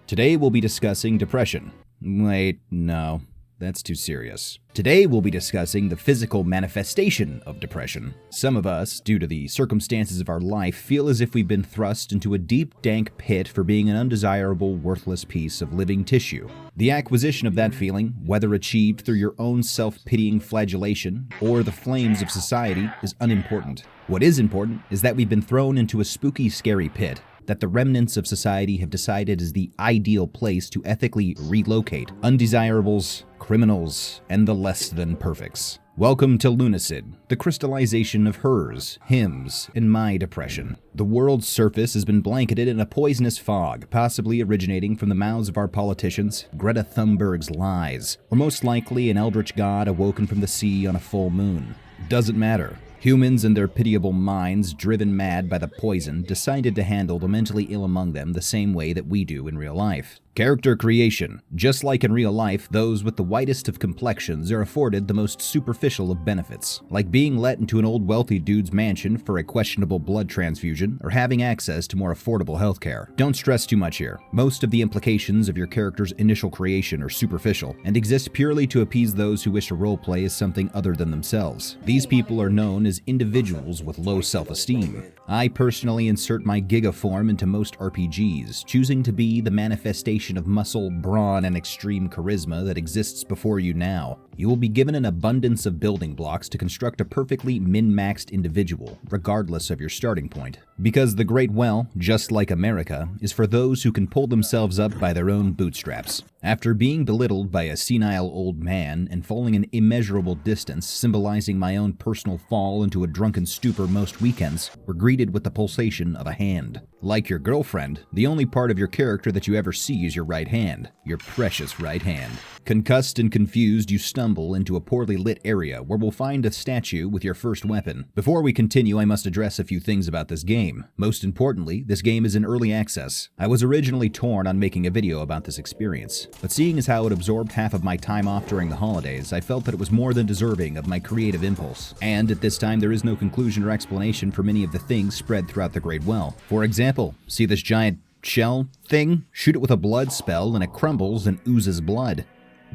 Today we'll be discussing depression. Wait, no, that's too serious. Today we'll be discussing the physical manifestation of depression. Some of us, due to the circumstances of our life, feel as if we've been thrust into a deep, dank pit for being an undesirable, worthless piece of living tissue. The acquisition of that feeling, whether achieved through your own self-pitying flagellation or the flames of society, is unimportant. What is important is that we've been thrown into a spooky, scary pit that the remnants of society have decided is the ideal place to ethically relocate undesirables, criminals, and the less than perfects. Welcome to Lunacid, the crystallization of hers, hims, and my depression. The world's surface has been blanketed in a poisonous fog, possibly originating from the mouths of our politicians, Greta Thunberg's lies, or most likely an eldritch god awoken from the sea on a full moon. Doesn't matter. Humans and their pitiable minds, driven mad by the poison, decided to handle the mentally ill among them the same way that we do in real life. Character creation. Just like in real life, those with the whitest of complexions are afforded the most superficial of benefits, like being let into an old wealthy dude's mansion for a questionable blood transfusion, or having access to more affordable healthcare. Don't stress too much here. Most of the implications of your character's initial creation are superficial, and exist purely to appease those who wish to roleplay as something other than themselves. These people are known as individuals with low self-esteem. I personally insert my gigaform into most RPGs, choosing to be the manifestation of muscle, brawn, and extreme charisma that exists before you now. You will be given an abundance of building blocks to construct a perfectly min-maxed individual, regardless of your starting point. Because the Great Well, just like America, is for those who can pull themselves up by their own bootstraps. After being belittled by a senile old man and falling an immeasurable distance, symbolizing my own personal fall into a drunken stupor most weekends, we're greeted with the pulsation of a hand. Like your girlfriend, the only part of your character that you ever see is your right hand, your precious right hand. Concussed and confused, you stumble into a poorly lit area where we'll find a statue with your first weapon. Before we continue, I must address a few things about this game. Most importantly, this game is in early access. I was originally torn on making a video about this experience, but seeing as how it absorbed half of my time off during the holidays, I felt that it was more than deserving of my creative impulse. And at this time, there is no conclusion or explanation for many of the things spread throughout the Great Well. For example, see this giant shell thing? Shoot it with a blood spell and it crumbles and oozes blood.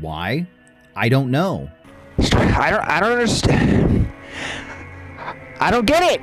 Why? I don't know. I don't understand. I don't get it.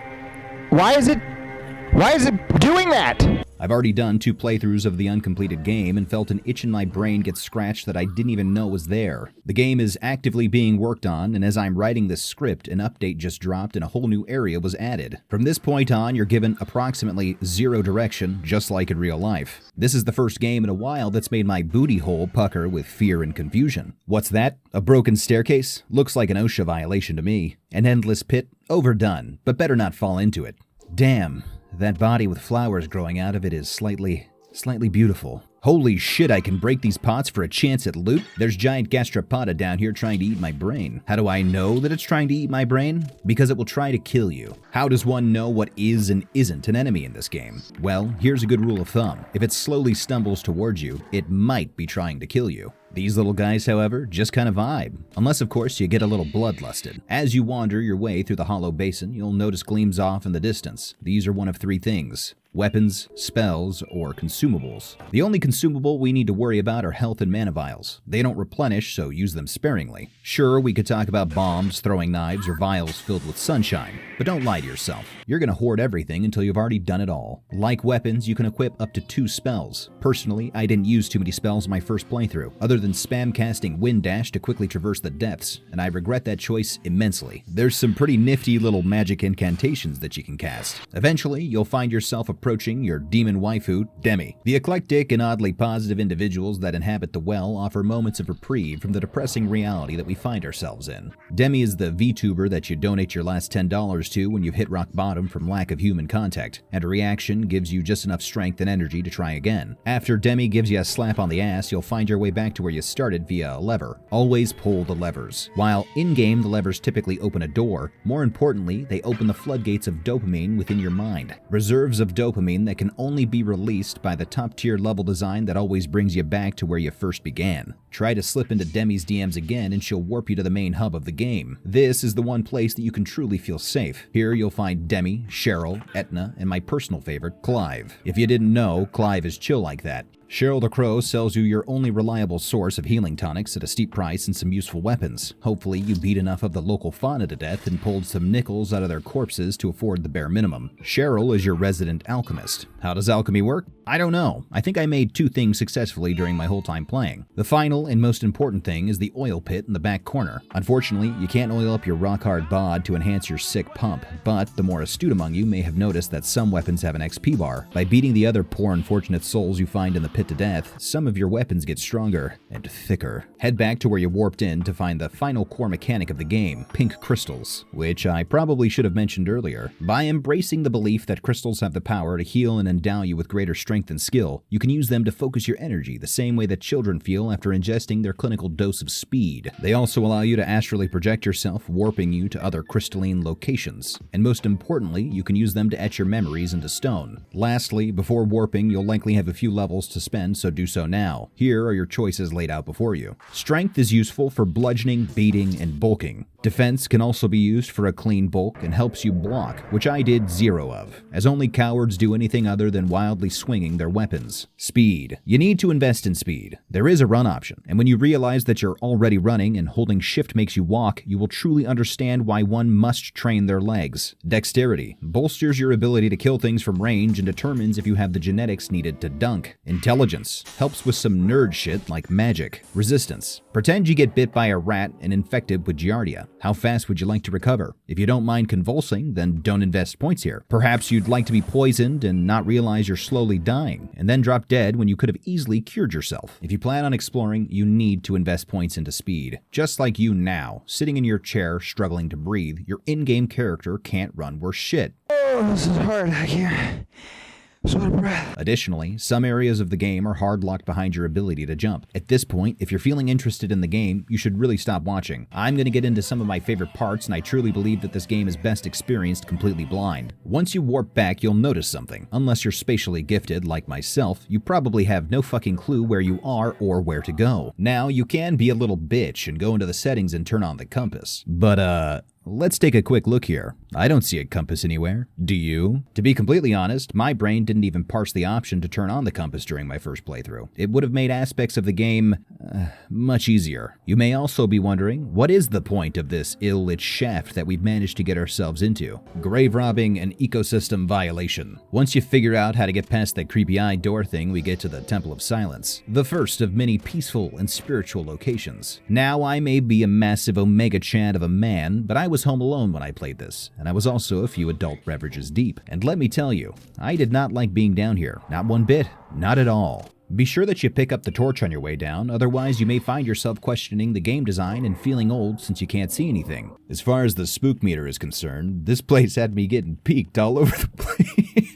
Why is it doing that? I've already done 2 playthroughs of the uncompleted game and felt an itch in my brain get scratched that I didn't even know was there. The game is actively being worked on, and as I'm writing this script, an update just dropped and a whole new area was added. From this point on, you're given approximately 0 direction, just like in real life. This is the first game in a while that's made my booty hole pucker with fear and confusion. What's that? A broken staircase? Looks like an OSHA violation to me. An endless pit? Overdone, but better not fall into it. Damn. That body with flowers growing out of it is slightly beautiful. Holy shit, I can break these pots for a chance at loot? There's giant gastropoda down here trying to eat my brain. How do I know that it's trying to eat my brain? Because it will try to kill you. How does one know what is and isn't an enemy in this game? Well, here's a good rule of thumb. If it slowly stumbles towards you, it might be trying to kill you. These little guys, however, just kind of vibe. Unless, of course, you get a little bloodlusted. As you wander your way through the hollow basin, you'll notice gleams off in the distance. These are one of 3 things: weapons, spells, or consumables. The only consumable we need to worry about are health and mana vials. They don't replenish, so use them sparingly. Sure, we could talk about bombs, throwing knives, or vials filled with sunshine, but don't lie to yourself. You're gonna hoard everything until you've already done it all. Like weapons, you can equip up to 2 spells. Personally, I didn't use too many spells in my first playthrough, other than spam casting Wind Dash to quickly traverse the depths, and I regret that choice immensely. There's some pretty nifty little magic incantations that you can cast. Eventually, you'll find yourself approaching your demon waifu, Demi. The eclectic and oddly positive individuals that inhabit the well offer moments of reprieve from the depressing reality that we find ourselves in. Demi is the VTuber that you donate your last $10 to when you've hit rock bottom from lack of human contact, and a reaction gives you just enough strength and energy to try again. After Demi gives you a slap on the ass, you'll find your way back to where you started via a lever. Always pull the levers. While in-game the levers typically open a door, more importantly, they open the floodgates of dopamine within your mind. Reserves of dopamine that can only be released by the top-tier level design that always brings you back to where you first began. Try to slip into Demi's DMs again and she'll warp you to the main hub of the game. This is the one place that you can truly feel safe. Here you'll find Demi, Cheryl, Etna, and my personal favorite, Clive. If you didn't know, Clive is chill like that. Cheryl the Crow sells you your only reliable source of healing tonics at a steep price and some useful weapons. Hopefully you beat enough of the local fauna to death and pulled some nickels out of their corpses to afford the bare minimum. Cheryl is your resident alchemist. How does alchemy work? I don't know. I think I made 2 things successfully during my whole time playing. The final and most important thing is the oil pit in the back corner. Unfortunately, you can't oil up your rock-hard bod to enhance your sick pump, but the more astute among you may have noticed that some weapons have an XP bar. By beating the other poor unfortunate souls you find in the pit to death, some of your weapons get stronger and thicker. Head back to where you warped in to find the final core mechanic of the game, pink crystals, which I probably should have mentioned earlier. By embracing the belief that crystals have the power to heal and endow you with greater strength and skill, you can use them to focus your energy the same way that children feel after ingesting their clinical dose of speed. They also allow you to astrally project yourself, warping you to other crystalline locations. And most importantly, you can use them to etch your memories into stone. Lastly, before warping, you'll likely have a few levels to spend, so do so now. Here are your choices laid out before you. Strength is useful for bludgeoning, beating, and bulking. Defense can also be used for a clean bulk and helps you block, which I did 0 of, as only cowards do anything other than wildly swinging their weapons. Speed. You need to invest in speed. There is a run option, and when you realize that you're already running and holding shift makes you walk, you will truly understand why one must train their legs. Dexterity bolsters your ability to kill things from range and determines if you have the genetics needed to dunk. Intelligence helps with some nerd shit like magic. Resistance. Pretend you get bit by a rat and infected with Giardia. How fast would you like to recover? If you don't mind convulsing, then don't invest points here. Perhaps you'd like to be poisoned and not realize you're slowly dying, and then drop dead when you could have easily cured yourself. If you plan on exploring, you need to invest points into speed. Just like you now, sitting in your chair struggling to breathe, your in-game character can't run worth shit. Oh, this is hard. I can't. So out of breath. Additionally, some areas of the game are hard-locked behind your ability to jump. At this point, if you're feeling interested in the game, you should really stop watching. I'm going to get into some of my favorite parts, and I truly believe that this game is best experienced completely blind. Once you warp back, you'll notice something. Unless you're spatially gifted, like myself, you probably have no fucking clue where you are or where to go. Now, you can be a little bitch and go into the settings and turn on the compass. But, let's take a quick look here. I don't see a compass anywhere. Do you? To be completely honest, my brain didn't even parse the option to turn on the compass during my first playthrough. It would have made aspects of the game much easier. You may also be wondering, what is the point of this ill-lit shaft that we've managed to get ourselves into? Grave robbing and ecosystem violation. Once you figure out how to get past that creepy-eyed door thing, we get to the Temple of Silence, the first of many peaceful and spiritual locations. Now, I may be a massive Omega Chad of a man, but I was home alone when I played this, and I was also a few adult beverages deep. And let me tell you, I did not like being down here. Not one bit. Not at all. Be sure that you pick up the torch on your way down, otherwise you may find yourself questioning the game design and feeling old since you can't see anything. As far as the spook meter is concerned, this place had me getting peeked all over the place.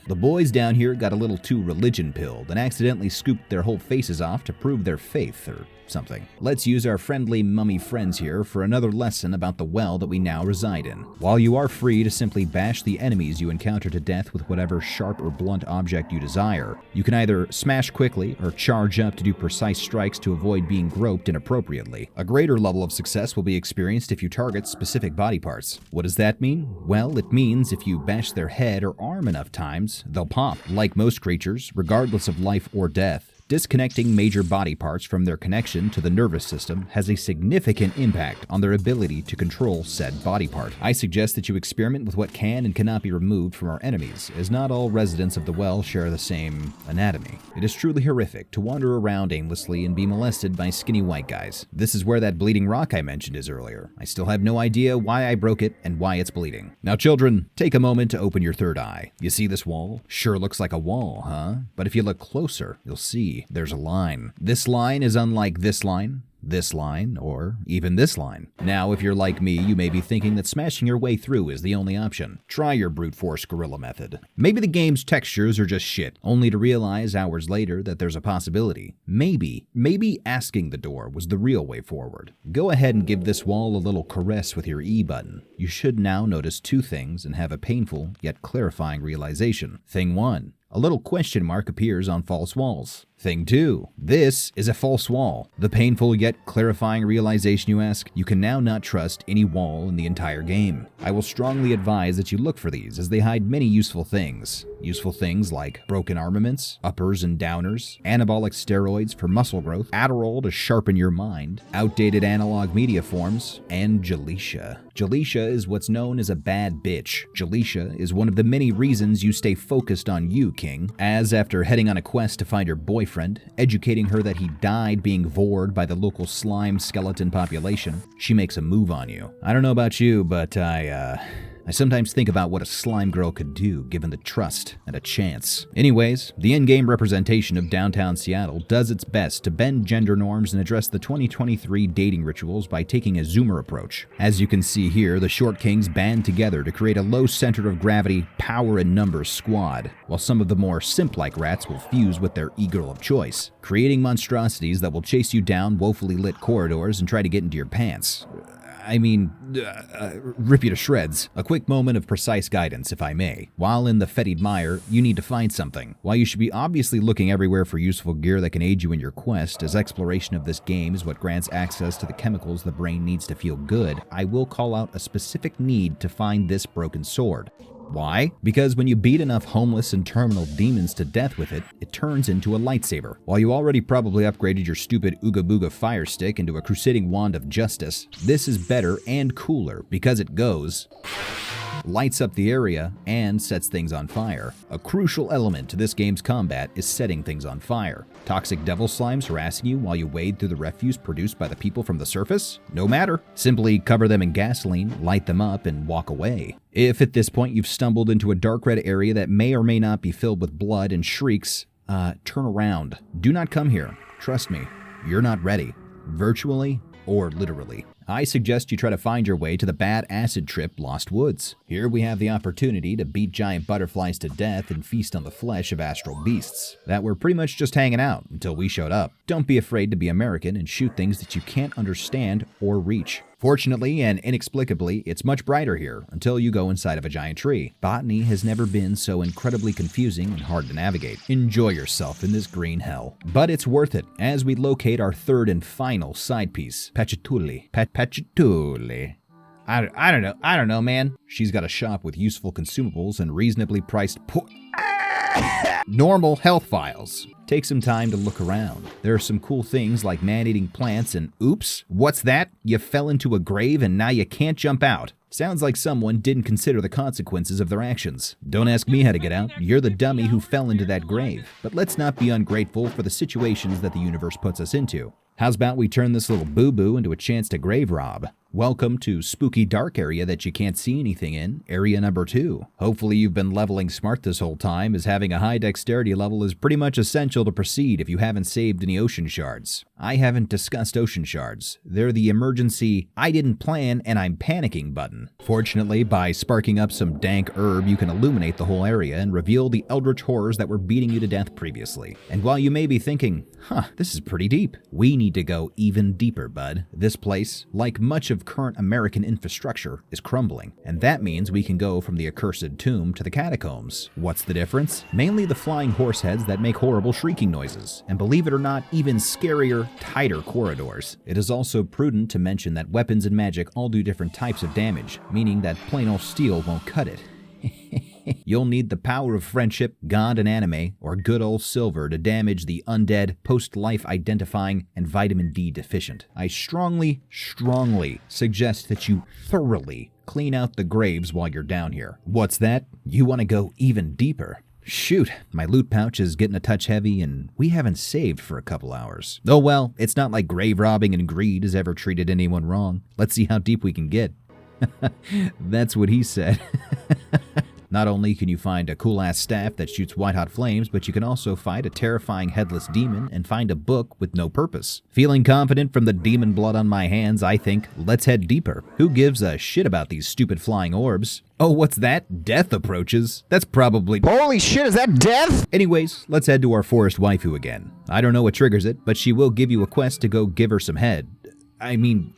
The boys down here got a little too religion-pilled and accidentally scooped their whole faces off to prove their faith, or something. Let's use our friendly mummy friends here for another lesson about the well that we now reside in. While you are free to simply bash the enemies you encounter to death with whatever sharp or blunt object you desire, you can either smash quickly or charge up to do precise strikes to avoid being groped inappropriately. A greater level of success will be experienced if you target specific body parts. What does that mean? Well, it means if you bash their head or arm enough times, they'll pop. Like most creatures, regardless of life or death, disconnecting major body parts from their connection to the nervous system has a significant impact on their ability to control said body part. I suggest that you experiment with what can and cannot be removed from our enemies, as not all residents of the well share the same anatomy. It is truly horrific to wander around aimlessly and be molested by skinny white guys. This is where that bleeding rock I mentioned is earlier. I still have no idea why I broke it and why it's bleeding. Now children, take a moment to open your third eye. You see this wall? Sure looks like a wall, huh? But if you look closer, you'll see there's a line. This line is unlike this line, or even this line. Now, if you're like me, you may be thinking that smashing your way through is the only option. Try your brute force gorilla method. Maybe the game's textures are just shit, only to realize hours later that there's a possibility. Maybe asking the door was the real way forward. Go ahead and give this wall a little caress with your E button. You should now notice two things and have a painful yet clarifying realization. Thing one, A little question mark appears on false walls. Thing 2. This is a false wall. The painful yet clarifying realization, you ask? You can now not trust any wall in the entire game. I will strongly advise that you look for these, as they hide many useful things. Useful things like broken armaments, uppers and downers, anabolic steroids for muscle growth, Adderall to sharpen your mind, outdated analog media forms, and Jaleisha. Jaleisha is what's known as a bad bitch. Jaleisha is one of the many reasons you stay focused on you, King, as after heading on a quest to find your boyfriend, educating her that he died being vored by the local slime skeleton population, she makes a move on you. I don't know about you, but I sometimes think about what a slime girl could do given the trust and a chance. Anyways, the in-game representation of downtown Seattle does its best to bend gender norms and address the 2023 dating rituals by taking a zoomer approach. As you can see here, the Short Kings band together to create a low center of gravity, power in numbers squad, while some of the more simp-like rats will fuse with their e-girl of choice, creating monstrosities that will chase you down woefully lit corridors and try to get into your pants. Rip you to shreds. A quick moment of precise guidance, if I may. While in the fetid mire, you need to find something. While you should be obviously looking everywhere for useful gear that can aid you in your quest, as exploration of this game is what grants access to the chemicals the brain needs to feel good, I will call out a specific need to find this broken sword. Why? Because when you beat enough homeless and terminal demons to death with it, it turns into a lightsaber. While you already probably upgraded your stupid Ooga Booga Fire Stick into a crusading wand of justice, this is better and cooler because it goes, lights up the area, and sets things on fire. A crucial element to this game's combat is setting things on fire. Toxic devil slimes harassing you while you wade through the refuse produced by the people from the surface? No matter. Simply cover them in gasoline, light them up, and walk away. If at this point you've stumbled into a dark red area that may or may not be filled with blood and shrieks, turn around. Do not come here. Trust me, you're not ready. Virtually or literally. I suggest you try to find your way to the bad acid trip Lost Woods. Here we have the opportunity to beat giant butterflies to death and feast on the flesh of astral beasts that were pretty much just hanging out until we showed up. Don't be afraid to be American and shoot things that you can't understand or reach. Fortunately and inexplicably, it's much brighter here until you go inside of a giant tree. Botany has never been so incredibly confusing and hard to navigate. Enjoy yourself in this green hell. But it's worth it as we locate our third and final side piece, Pachituli. Pachituli. I don't know, man. She's got a shop with useful consumables and reasonably priced normal health files. Take some time to look around. There are some cool things like man-eating plants and oops, what's that? You fell into a grave and now you can't jump out. Sounds like someone didn't consider the consequences of their actions. Don't ask me how to get out. You're the dummy who fell into that grave. But let's not be ungrateful for the situations that the universe puts us into. How's about we turn this little boo-boo into a chance to grave rob? Welcome to spooky dark area that you can't see anything in, area number 2. Hopefully you've been leveling smart this whole time, as having a high dexterity level is pretty much essential to proceed if you haven't saved any ocean shards. I haven't discussed ocean shards. They're the emergency, I didn't plan and I'm panicking button. Fortunately, by sparking up some dank herb, you can illuminate the whole area and reveal the eldritch horrors that were beating you to death previously. And while you may be thinking, this is pretty deep, we need to go even deeper, bud. This place, like much of current American infrastructure, is crumbling, and that means we can go from the accursed tomb to the catacombs. What's the difference? Mainly the flying horse heads that make horrible shrieking noises, and believe it or not, even scarier, tighter corridors. It is also prudent to mention that weapons and magic all do different types of damage, meaning that plain old steel won't cut it. You'll need the power of friendship, God and anime, or good old silver to damage the undead, post-life identifying, and vitamin D deficient. I strongly suggest that you thoroughly clean out the graves while you're down here. What's that? You want to go even deeper? Shoot, my loot pouch is getting a touch heavy and we haven't saved for a couple hours. Oh well, it's not like grave robbing and greed has ever treated anyone wrong. Let's see how deep we can get. That's what he said. Not only can you find a cool-ass staff that shoots white-hot flames, but you can also fight a terrifying headless demon and find a book with no purpose. Feeling confident from the demon blood on my hands, I think, let's head deeper. Who gives a shit about these stupid flying orbs? Oh, what's that? Death approaches? That's probably... Holy shit, is that death? Anyways, let's head to our forest waifu again. I don't know what triggers it, but she will give you a quest to go give her some head. I mean,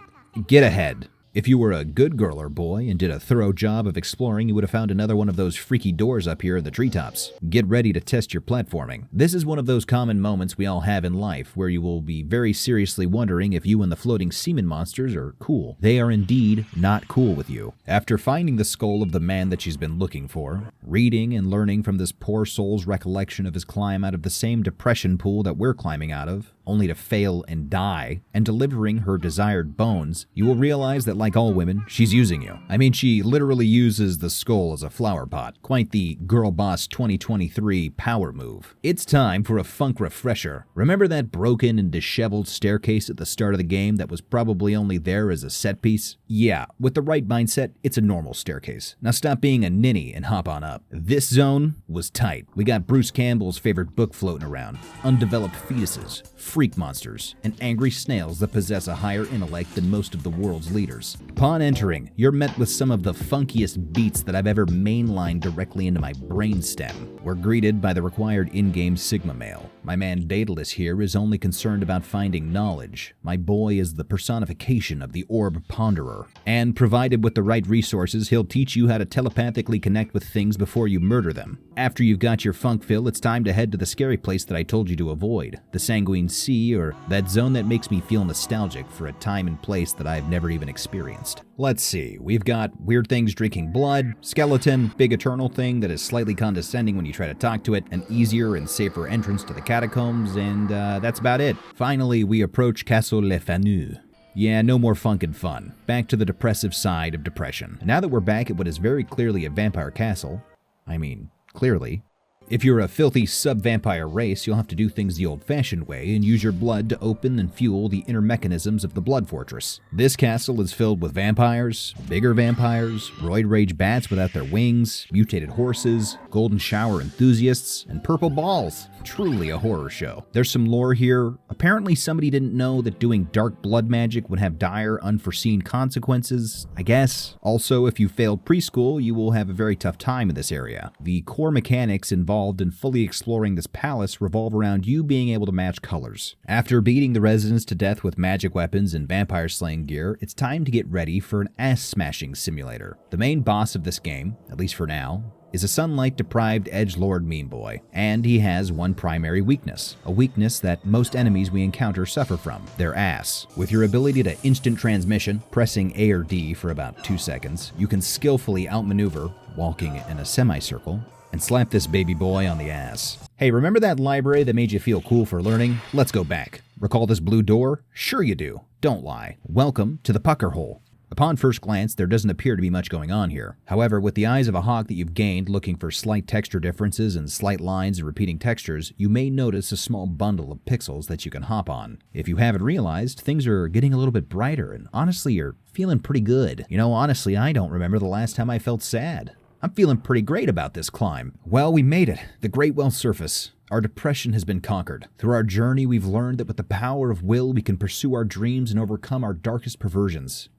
get a head. If you were a good girl or boy and did a thorough job of exploring, you would have found another one of those freaky doors up here in the treetops. Get ready to test your platforming. This is one of those common moments we all have in life where you will be very seriously wondering if you and the floating semen monsters are cool. They are indeed not cool with you. After finding the skull of the man that she's been looking for, reading and learning from this poor soul's recollection of his climb out of the same depression pool that we're climbing out of, only to fail and die, and delivering her desired bones, you will realize that like all women, she's using you. I mean, she literally uses the skull as a flower pot. Quite the Girl Boss 2023 power move. It's time for a funk refresher. Remember that broken and disheveled staircase at the start of the game that was probably only there as a set piece? Yeah, with the right mindset, it's a normal staircase. Now stop being a ninny and hop on up. This zone was tight. We got Bruce Campbell's favorite book floating around, undeveloped fetuses, freak monsters, and angry snails that possess a higher intellect than most of the world's leaders. Upon entering, you're met with some of the funkiest beats that I've ever mainlined directly into my brainstem. We're greeted by the required in-game Sigma male. My man Daedalus here is only concerned about finding knowledge. My boy is the personification of the Orb Ponderer. And provided with the right resources, he'll teach you how to telepathically connect with things before you murder them. After you've got your funk fill, it's time to head to the scary place that I told you to avoid. The Sanguine Sea, or that zone that makes me feel nostalgic for a time and place that I've never even experienced. Let's see, we've got weird things drinking blood, skeleton, big eternal thing that is slightly condescending when you try to talk to it, an easier and safer entrance to the catacombs, and that's about it. Finally, we approach Castle Le Fanu. Yeah, no more funk and fun. Back to the depressive side of depression. Now that we're back at what is very clearly a vampire castle, I mean, clearly. If you're a filthy sub-vampire race, you'll have to do things the old-fashioned way and use your blood to open and fuel the inner mechanisms of the blood fortress. This castle is filled with vampires, bigger vampires, roid rage bats without their wings, mutated horses, golden shower enthusiasts, and purple balls. Truly a horror show. There's some lore here. Apparently somebody didn't know that doing dark blood magic would have dire, unforeseen consequences, I guess. Also, if you failed preschool, you will have a very tough time in this area. The core mechanics involved in fully exploring this palace revolve around you being able to match colors. After beating the residents to death with magic weapons and vampire slaying gear, it's time to get ready for an ass-smashing simulator. The main boss of this game, at least for now, is a sunlight-deprived edgelord meme boy, and he has one primary weakness, a weakness that most enemies we encounter suffer from, their ass. With your ability to instant transmission, pressing A or D for about 2 seconds, you can skillfully outmaneuver, walking in a semicircle, and slap this baby boy on the ass. Hey, remember that library that made you feel cool for learning? Let's go back. Recall this blue door? Sure you do. Don't lie. Welcome to the pucker hole. Upon first glance, there doesn't appear to be much going on here. However, with the eyes of a hawk that you've gained looking for slight texture differences and slight lines and repeating textures, you may notice a small bundle of pixels that you can hop on. If you haven't realized, things are getting a little bit brighter, and honestly, you're feeling pretty good. You know, honestly, I don't remember the last time I felt sad. I'm feeling pretty great about this climb. Well, we made it. The Great Well Surface. Our depression has been conquered. Through our journey, we've learned that with the power of will, we can pursue our dreams and overcome our darkest perversions.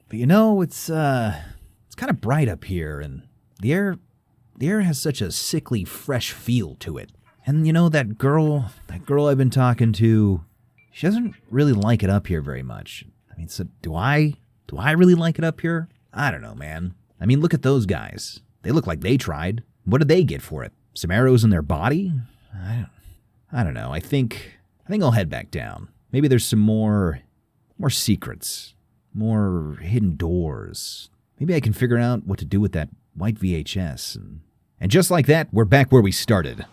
But you know, it's kind of bright up here, and the air has such a sickly, fresh feel to it. And you know, that girl I've been talking to, she doesn't really like it up here very much. I mean, so do I really like it up here? I don't know, man. I mean, look at those guys. They look like they tried. What did they get for it? Some arrows in their body? I don't know. I think I'll head back down. Maybe there's some more secrets, more hidden doors. Maybe I can figure out what to do with that white VHS. And just like that, we're back where we started.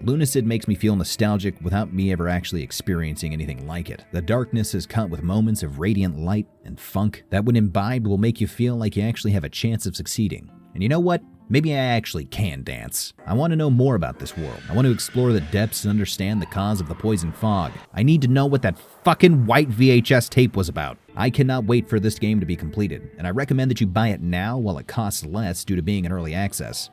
Lunacid makes me feel nostalgic without me ever actually experiencing anything like it. The darkness is cut with moments of radiant light and funk that when imbibed will make you feel like you actually have a chance of succeeding. And you know what? Maybe I actually can dance. I want to know more about this world. I want to explore the depths and understand the cause of the poison fog. I need to know what that fucking white VHS tape was about. I cannot wait for this game to be completed, and I recommend that you buy it now while it costs less due to being in early access.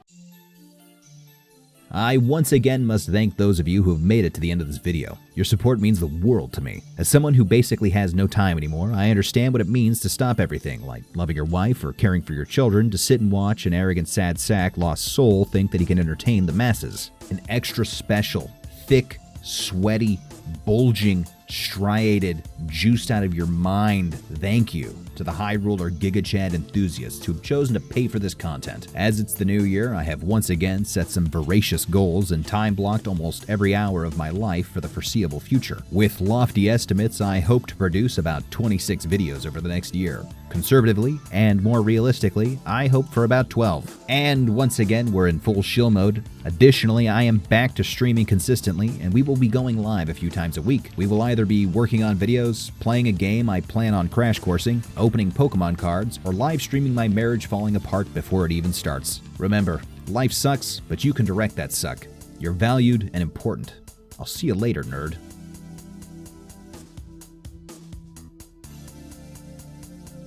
I once again must thank those of you who have made it to the end of this video. Your support means the world to me. As someone who basically has no time anymore, I understand what it means to stop everything, like loving your wife or caring for your children, to sit and watch an arrogant sad sack lost soul think that he can entertain the masses. An extra special, thick, sweaty, bulging, striated, juiced out of your mind thank you to the High Roller Giga Chad enthusiasts who have chosen to pay for this content. As it's the new year, I have once again set some voracious goals and time-blocked almost every hour of my life for the foreseeable future. With lofty estimates, I hope to produce about 26 videos over the next year. Conservatively, and more realistically, I hope for about 12. And once again, we're in full shill mode. Additionally, I am back to streaming consistently, and we will be going live a few times a week. We will either be working on videos, playing a game I plan on crash coursing, opening Pokemon cards, or live streaming my marriage falling apart before it even starts. Remember, life sucks, but you can direct that suck. You're valued and important. I'll see you later, nerd.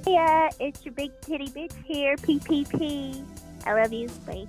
Yeah, it's your big titty bitch here, PPP. I love you. Bye.